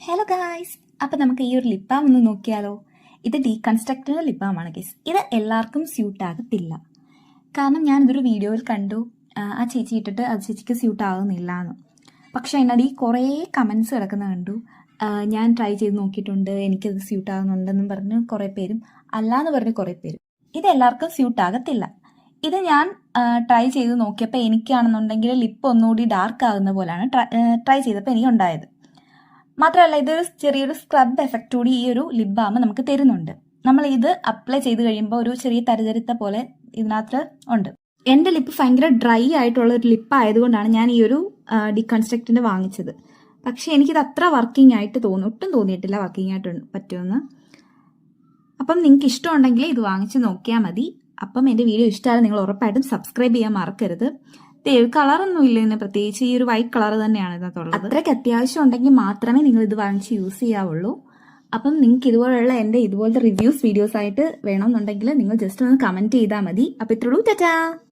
Hello guys, അപ്പോൾ നമുക്ക് ഈ ഒരു ലിപ് ബാം ഒന്ന് നോക്കിയാലോ. ഇത് ഡീകൺസ്ട്രക്റ്റഡ് ലിപ് ബാം ആണ് ഗൈസ്. ഇത് എല്ലാവർക്കും സ്യൂട്ട് ആകത്തില്ല. കാരണം ഞാനിതൊരു വീഡിയോയിൽ കണ്ടു, ആ ചേച്ചി ഇട്ടിട്ട് ആ ചേച്ചിക്ക് സ്യൂട്ട് ആകുന്നില്ല എന്ന്. പക്ഷേ എന്നോട് ഈ കുറേ കമൻസ് കിടക്കുന്ന കണ്ടു. ഞാൻ ട്രൈ ചെയ്ത് നോക്കിയിട്ടുണ്ട്, എനിക്കത് സ്യൂട്ട് ആകുന്നുണ്ടെന്നും പറഞ്ഞ് കുറേ പേരും, അല്ലാന്ന് പറഞ്ഞ് കുറേ പേരും. ഇത് എല്ലാവർക്കും സ്യൂട്ട് ആകത്തില്ല. ഇത് ഞാൻ ട്രൈ ചെയ്ത് നോക്കിയപ്പോൾ എനിക്കാണെന്നുണ്ടെങ്കിൽ ലിപ്പ് ഒന്നുകൂടി ഡാർക്ക് ആകുന്ന പോലെയാണ് ട്രൈ ചെയ്തപ്പോൾ എനിക്കുണ്ടായത്. മാത്രമല്ല, ഇത് ചെറിയൊരു സ്ക്രബ് എഫക്റ്റ് കൂടി ഈ ഒരു ലിപ് ബാം നമുക്ക് തരുന്നുണ്ട്. നമ്മൾ ഇത് അപ്ലൈ ചെയ്ത് കഴിയുമ്പോൾ ഒരു ചെറിയ തരിതരിത്ത പോലെ ഇതിനകത്ത് ഉണ്ട്. എൻ്റെ ലിപ്പ് ഭയങ്കര ഡ്രൈ ആയിട്ടുള്ള ഒരു ലിപ്പ് ആയതുകൊണ്ടാണ് ഞാൻ ഈ ഒരു ഡീകൺസ്ട്രക്റ്റിൻ്റെ വാങ്ങിച്ചത്. പക്ഷേ എനിക്കിത് അത്ര വർക്കിംഗ് ആയിട്ട് ഒട്ടും തോന്നിയിട്ടില്ല വർക്കിംഗ് ആയിട്ട് പറ്റുമെന്ന്. അപ്പം നിങ്ങൾക്ക് ഇഷ്ടമുണ്ടെങ്കിൽ ഇത് വാങ്ങിച്ച് നോക്കിയാൽ മതി. അപ്പം എൻ്റെ വീഡിയോ ഇഷ്ടമായാലും നിങ്ങൾ ഉറപ്പായിട്ടും സബ്സ്ക്രൈബ് ചെയ്യാൻ മറക്കരുത്. കളറൊന്നും ഇല്ല, ഇതിന് പ്രത്യേകിച്ച് ഈ ഒരു വൈറ്റ് കളർ തന്നെയാണ് ഇതിനകത്തുള്ളത്. അത്രയ്ക്ക് അത്യാവശ്യം ഉണ്ടെങ്കിൽ മാത്രമേ നിങ്ങൾ ഇത് വാങ്ങിച്ച് യൂസ് ചെയ്യാവുള്ളൂ. അപ്പം നിങ്ങൾക്ക് ഇതുപോലുള്ള എൻ്റെ ഇതുപോലത്തെ റിവ്യൂസ് വീഡിയോസ് ആയിട്ട് വേണമെന്നുണ്ടെങ്കിൽ നിങ്ങൾ ജസ്റ്റ് ഒന്ന് കമൻറ്റ് ചെയ്താൽ മതി. അപ്പോൾ ഇത്രയുള്ളൂ. ടാറ്റാ.